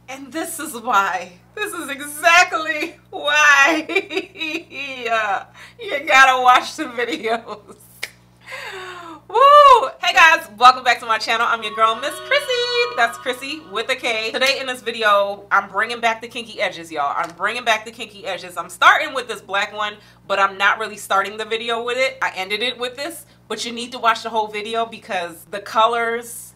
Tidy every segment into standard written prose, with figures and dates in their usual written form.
And this is why. This is exactly why. You gotta watch the videos. Woo! Hey guys, welcome back to my channel. I'm your girl, Miss Khrissy. That's Khrissy with a K. Today in this video, I'm bringing back the kinky edges, y'all. I'm bringing back the kinky edges. I'm starting with this black one, but I'm not really starting the video with it. I ended it with this, but you need to watch the whole video because the colors,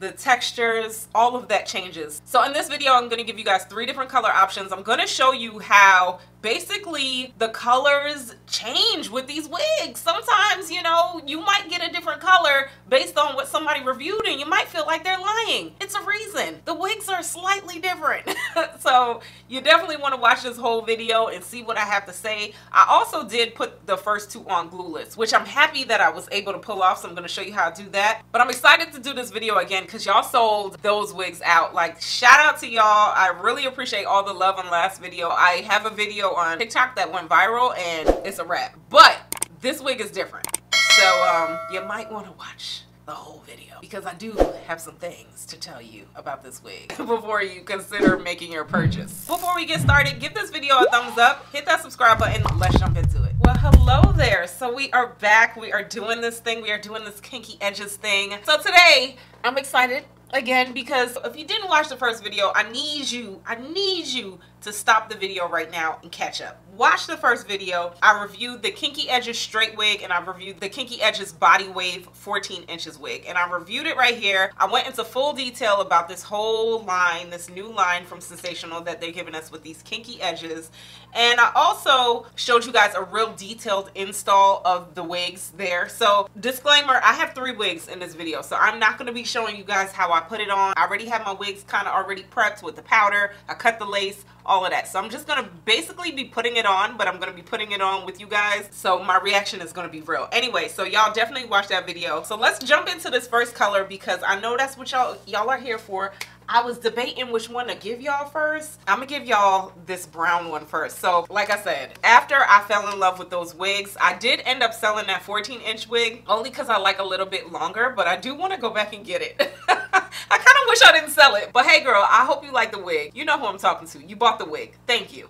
the textures, all of that changes. So in this video, I'm going to give you guys 3 different color options. I'm going to show you how basically the colors change with these wigs. Sometimes, you know, you might get a different color based on what somebody reviewed and you might feel like they're lying. It's a reason. The wigs are slightly different. So you definitely want to watch this whole video and see what I have to say. I also did put the first 2 on Glueless, which I'm happy that I was able to pull off. So I'm going to show you how to do that. But I'm excited to do this video again because y'all sold those wigs out. Like, shout out to y'all. I really appreciate all the love on last video. I have a video on TikTok that went viral and it's a wrap. But this wig is different. So you might want to watch the whole video because I do have some things to tell you about this wig before you consider making your purchase. Before we get started, give this video a thumbs up, hit that subscribe button, let's jump into it. Well, hello there. So we are back. We are doing this thing. We are doing this kinky edges thing. So today I'm excited again because if you didn't watch the first video, I need you to stop the video right now and catch up. Watch the first video. I reviewed the Kinky Edges straight wig and I reviewed the Kinky Edges Body Wave 14 inches wig, and I reviewed it right here. I went into full detail about this whole line, this new line from Sensationnel that they're giving us with these kinky edges, and I also showed you guys a real detailed install of the wigs there. So disclaimer, I have 3 wigs in this video, so I'm not going to be showing you guys how I put it on. I already have my wigs kind of already prepped with the powder. I cut the lace, all of that. So I'm just going to basically be putting it on, but I'm going to be putting it on with you guys. So my reaction is going to be real. Anyway, so y'all definitely watch that video. So let's jump into this first color because I know that's what y'all are here for. I was debating which one to give y'all first. I'm gonna give y'all this brown one first. So like I said, after I fell in love with those wigs, I did end up selling that 14-inch wig only because I like a little bit longer, but I do want to go back and get it. I kind of wish I didn't sell it, but hey girl, I hope you like the wig. You know who I'm talking to. You bought the wig. Thank you.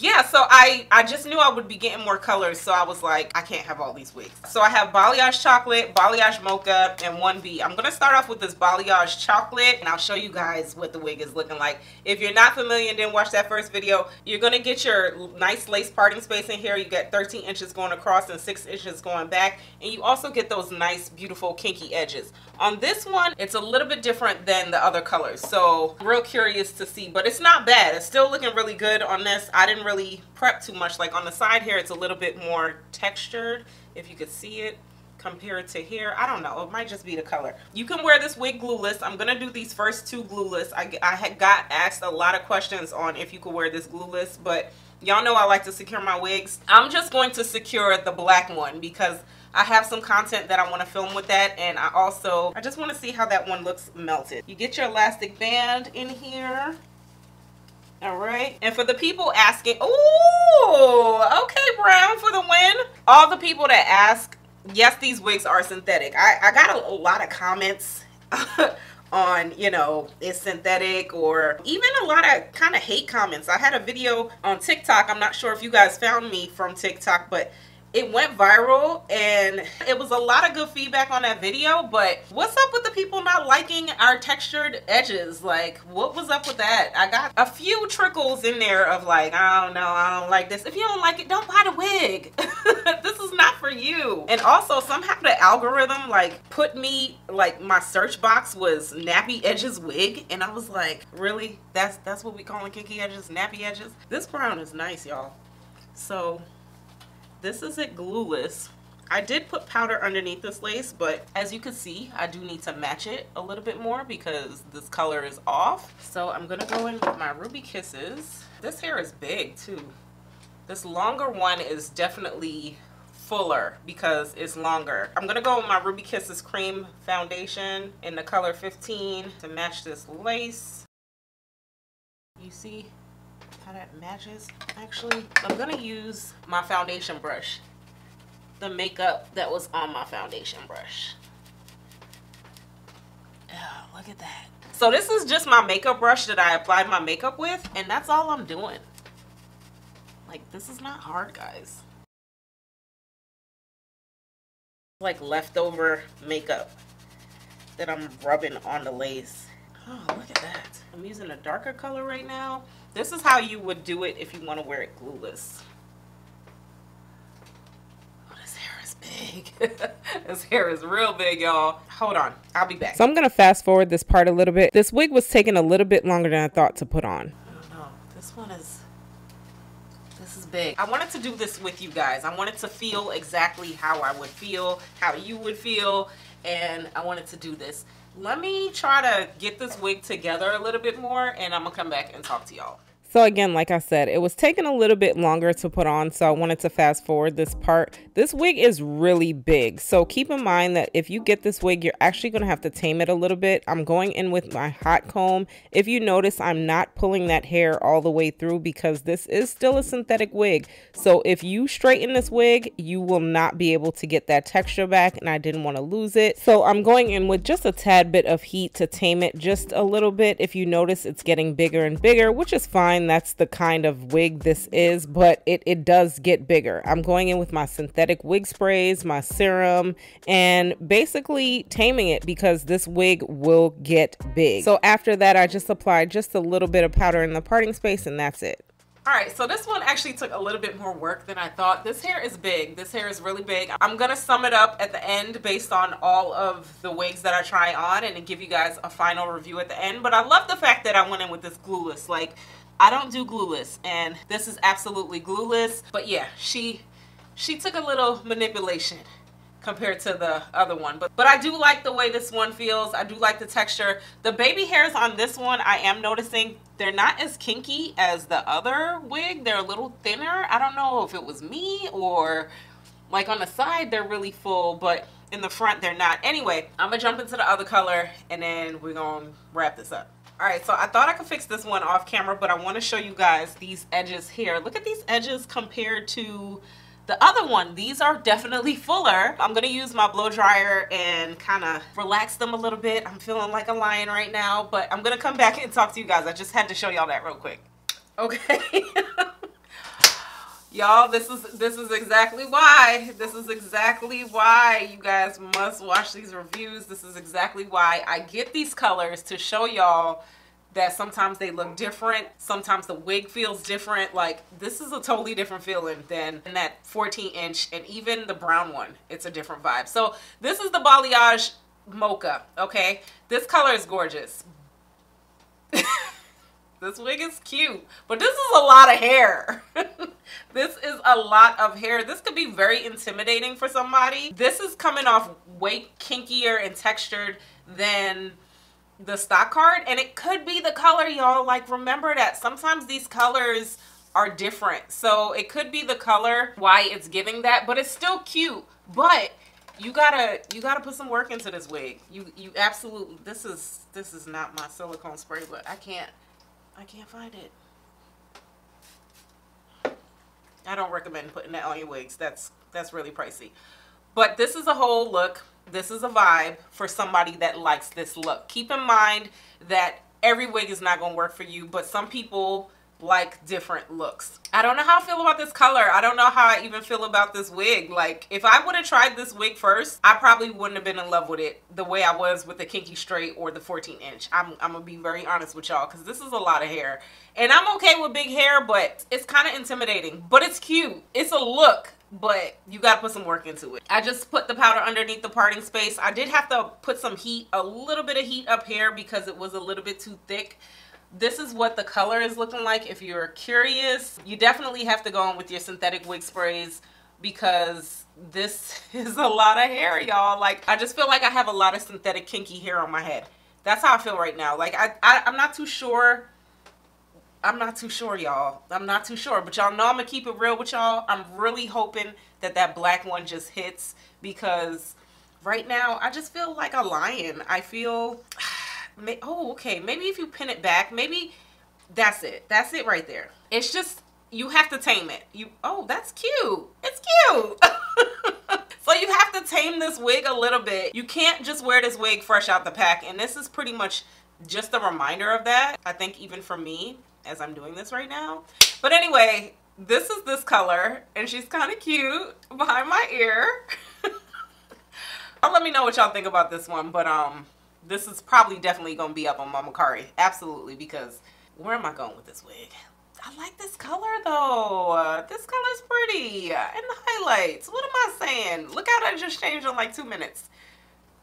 Yeah, so I just knew I would be getting more colors, so I was like, I can't have all these wigs. So I have Balayage Chocolate, Balayage Mocha, and 1B. I'm going to start off with this Balayage Chocolate, and I'll show you guys what the wig is looking like. If you're not familiar and didn't watch that first video, you're going to get your nice lace parting space in here. You get 13 inches going across and 6 inches going back, and you also get those nice, beautiful, kinky edges. On this one, it's a little bit different than the other colors, so I'm real curious to see, but it's not bad. It's still looking really good on this. I didn't really prep too much. Like on the side here, it's a little bit more textured, if you could see it compared to here. I don't know, it might just be the color. You can wear this wig glueless. I'm gonna do these first 2 glueless. I had got asked a lot of questions on if you could wear this glueless, but y'all know I like to secure my wigs. I'm just going to secure the black one because I have some content that I want to film with that, and I just want to see how that one looks melted. You get your elastic band in here. All right, and for the people asking, oh, okay, brown for the win. All the people that ask, yes, these wigs are synthetic. I got a lot of comments on, you know, it's synthetic, or even a lot of kind of hate comments. I had a video on TikTok. I'm not sure if you guys found me from TikTok, but it went viral and it was a lot of good feedback on that video. But what's up with the people not liking our textured edges? Like, what was up with that? I got a few trickles in there of like, I don't know, I don't like this. If you don't like it, don't buy the wig. This is not for you. And also somehow the algorithm like put me, like my search box was nappy edges wig, and I was like, really? That's what we calling kinky edges, nappy edges? This brown is nice, y'all. So this is it glueless. I did put powder underneath this lace, but as you can see, I do need to match it a little bit more because this color is off. So I'm gonna go in with my Ruby Kisses. This hair is big too. This longer one is definitely fuller because it's longer. I'm gonna go with my Ruby Kisses cream foundation in the color 15 to match this lace. You see how that matches? Actually, I'm gonna use my foundation brush, the makeup that was on my foundation brush. Oh, look at that. So this is just my makeup brush that I applied my makeup with, and that's all I'm doing. Like, this is not hard, guys. Like leftover makeup that I'm rubbing on the lace. Oh, look at that. I'm using a darker color right now. This is how you would do it if you want to wear it glueless. Oh, this hair is big. This hair is real big, y'all. Hold on, I'll be back. So I'm gonna fast forward this part a little bit. This wig was taking a little bit longer than I thought to put on. Oh no, this is big. I wanted to do this with you guys. I wanted to feel exactly how I would feel, how you would feel, and I wanted to do this. Let me try to get this wig together a little bit more, and I'm gonna come back and talk to y'all. So again, like I said, it was taking a little bit longer to put on, so I wanted to fast forward this part. This wig is really big, so keep in mind that if you get this wig, you're actually going to have to tame it a little bit. I'm going in with my hot comb. If you notice, I'm not pulling that hair all the way through because this is still a synthetic wig. So if you straighten this wig, you will not be able to get that texture back, and I didn't want to lose it. So I'm going in with just a tad bit of heat to tame it just a little bit. If you notice, it's getting bigger and bigger, which is fine. That's the kind of wig this is, but it does get bigger. I'm going in with my synthetic wig sprays, my serum, and basically taming it because this wig will get big. So after that, I just applied just a little bit of powder in the parting space, and that's it. Alright, so this one actually took a little bit more work than I thought. This hair is big. This hair is really big. I'm going to sum it up at the end based on all of the wigs that I try on and give you guys a final review at the end. But I love the fact that I went in with this glueless. Like, I don't do glueless, and this is absolutely glueless. But yeah, she took a little manipulation compared to the other one. But I do like the way this one feels. I do like the texture. The baby hairs on this one, I am noticing they're not as kinky as the other wig. They're a little thinner. I don't know if it was me or like on the side they're really full, but in the front they're not. Anyway, I'm gonna jump into the other color and then we're gonna wrap this up. Alright, so I thought I could fix this one off camera, but I want to show you guys these edges here. Look at these edges compared to the other one. These are definitely fuller. I'm going to use my blow dryer and kind of relax them a little bit. I'm feeling like a lion right now, but I'm going to come back and talk to you guys. I just had to show y'all that real quick. Okay. Y'all, this is exactly why. This is exactly why you guys must watch these reviews. This is exactly why I get these colors, to show y'all that sometimes they look different. Sometimes the wig feels different. Like, this is a totally different feeling than that 14-inch, and even the brown one. It's a different vibe. So this is the Balayage Mocha, okay? This color is gorgeous. This wig is cute, but this is a lot of hair. This is a lot of hair. This could be very intimidating for somebody. This is coming off way kinkier and textured than the stock card, and it could be the color, y'all. Like, remember that sometimes these colors are different, so it could be the color why it's giving that, but it's still cute. But you gotta put some work into this wig. You absolutely, this is not my silicone spray, but I can't find it. I don't recommend putting that on your wigs. That's really pricey. But this is a whole look. This is a vibe for somebody that likes this look. Keep in mind that every wig is not going to work for you, but some people like different looks. I don't know how I feel about this color. I don't know how I even feel about this wig. Like, if I would have tried this wig first, I probably wouldn't have been in love with it the way I was with the Kinky Straight or the 14-inch. I'm gonna be very honest with y'all, because this is a lot of hair. And I'm okay with big hair, but it's kind of intimidating. But it's cute. It's a look, but you gotta put some work into it. I just put the powder underneath the parting space. I did have to put some heat, a little bit of heat up here, because it was a little bit too thick. This is what the color is looking like. If you're curious, you definitely have to go in with your synthetic wig sprays, because this is a lot of hair, y'all. Like, I just feel like I have a lot of synthetic kinky hair on my head. That's how I feel right now. Like, I'm not too sure. I'm not too sure, y'all. I'm not too sure, but y'all know I'm gonna keep it real with y'all. I'm really hoping that that black one just hits, because right now I just feel like a lion. I feel oh, okay, maybe if you pin it back, maybe that's it. That's it right there. It's just, you have to tame it. Oh, that's cute. It's cute. So you have to tame this wig a little bit. You can't just wear this wig fresh out the pack, and this is pretty much just a reminder of that, I think, even for me as I'm doing this right now. But anyway, this is this color, and she's kind of cute behind my ear. Let me know what y'all think about this one, but this is probably definitely gonna be up on Mama Kari, absolutely, because where am I going with this wig? I like this color though. This color's pretty, and the highlights. What am I saying? Look how that just changed in like 2 minutes.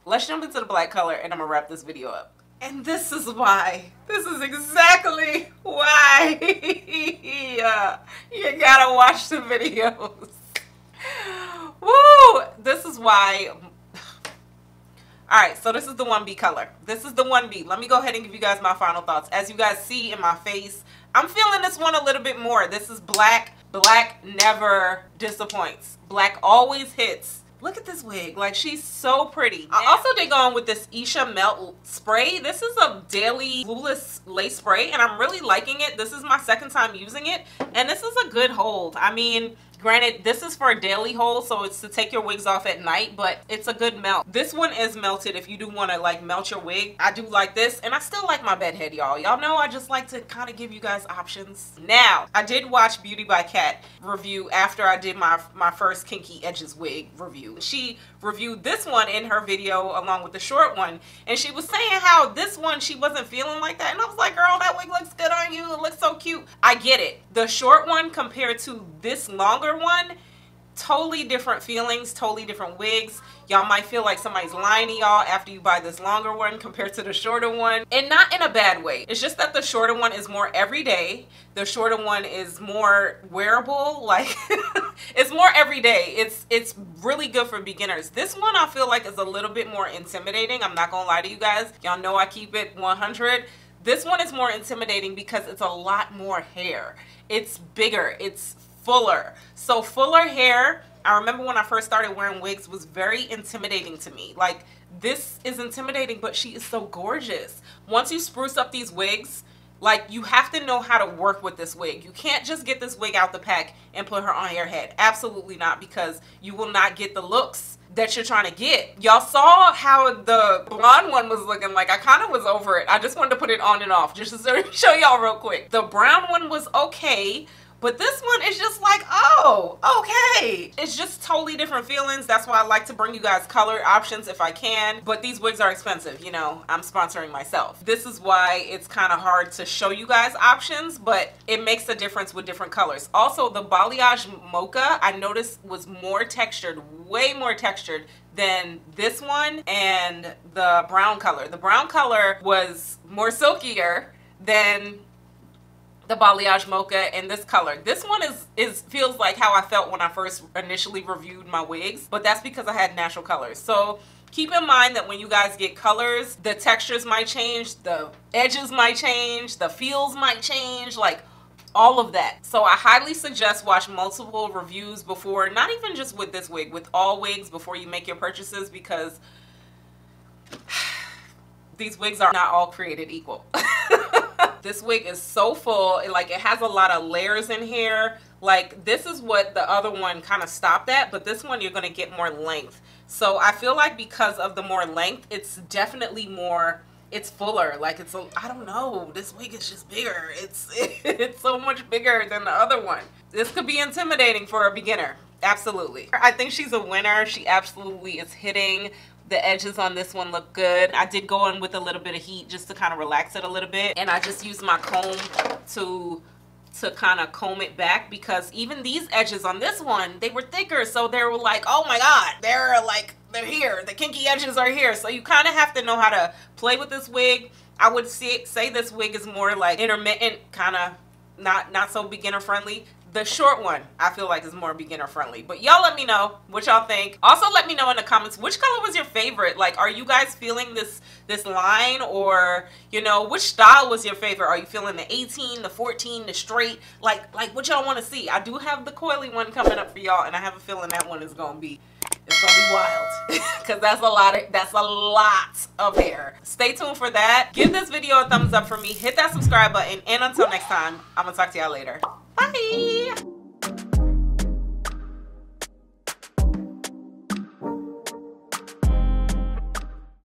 Let's jump into the black color, and I'm gonna wrap this video up. And this is why. This is exactly why you gotta watch the videos. Woo! This is why. Alright, so this is the 1B color. This is the 1B. Let me go ahead and give you guys my final thoughts. As you guys see in my face, I'm feeling this one a little bit more. This is black. Black never disappoints. Black always hits. Look at this wig. Like, she's so pretty. I also did go on with this Isha Melt spray. This is a daily glueless lace spray, and I'm really liking it. This is my second time using it, and this is a good hold. I mean, granted, this is for a daily hold, so it's to take your wigs off at night, but it's a good melt. This one is melted if you do want to like melt your wig. I do like this, and I still like my bedhead, y'all. Y'all know I just like to kind of give you guys options. Now, I did watch Beauty by Cat review after I did my first Kinky Edges wig review. She reviewed this one in her video along with the short one, and she was saying how this one she wasn't feeling like that, and I was like, girl, that wig looks good on you. It looks so cute. I get it. The short one compared to this longer one, totally different feelings, totally different wigs. Y'all might feel like somebody's lying to y'all after you buy this longer one compared to the shorter one, and not in a bad way. It's just that the shorter one is more everyday. The shorter one is more wearable, like it's more everyday. It's really good for beginners. This one I feel like is a little bit more intimidating. I'm not gonna lie to you guys. Y'all know I keep it 100. This one is more intimidating because it's a lot more hair. It's bigger, it's fuller. So fuller hair, I remember when I first started wearing wigs, was very intimidating to me. Like, this is intimidating, but she is so gorgeous. Once you spruce up these wigs, like, you have to know how to work with this wig. You can't just get this wig out the pack and put her on your head. Absolutely not, because you will not get the looks that you're trying to get. Y'all saw how the blonde one was looking. Like, I kind of was over it. I just wanted to put it on and off just to show y'all real quick. The brown one was okay, but this one is just like, oh, okay. It's just totally different feelings. That's why I like to bring you guys color options if I can. But these wigs are expensive, you know, I'm sponsoring myself. This is why it's kind of hard to show you guys options, but it makes a difference with different colors. Also, the Balayage Mocha, I noticed, was more textured, way more textured than this one and the brown color. The brown color was more silkier than the Balayage Mocha in this color. This one feels like how I felt when I first initially reviewed my wigs, but that's because I had natural colors. So keep in mind that when you guys get colors, the textures might change, the edges might change, the feels might change, like all of that. So I highly suggest watch multiple reviews before, not even just with this wig, with all wigs before you make your purchases, because these wigs are not all created equal. This wig is so full, like it has a lot of layers in here. Like, this is what the other one kind of stopped at, but this one you're going to get more length. So I feel like because of the more length, it's definitely more, it's fuller. Like, it's a, I don't know, this wig is just bigger. It's so much bigger than the other one. This could be intimidating for a beginner. Absolutely. I think she's a winner. She absolutely is hitting. The edges on this one look good. I did go in with a little bit of heat just to kind of relax it a little bit. And I just used my comb to kind of comb it back, because even these edges on this one, they were thicker. So they were like, oh my God, they're here. The kinky edges are here. So you kind of have to know how to play with this wig. I would say this wig is more like intermittent, kind of not so beginner friendly. The short one, I feel like, is more beginner friendly. But y'all let me know what y'all think. Also, let me know in the comments, which color was your favorite? Like, are you guys feeling this line, or, you know, which style was your favorite? Are you feeling the 18, the 14, the straight? Like what y'all want to see? I do have the coily one coming up for y'all, and I have a feeling that one is gonna be, it's gonna be wild, because that's a lot of hair. Stay tuned for that. Give this video a thumbs up for me. Hit that subscribe button, and until next time, I'm gonna talk to y'all later. Bye.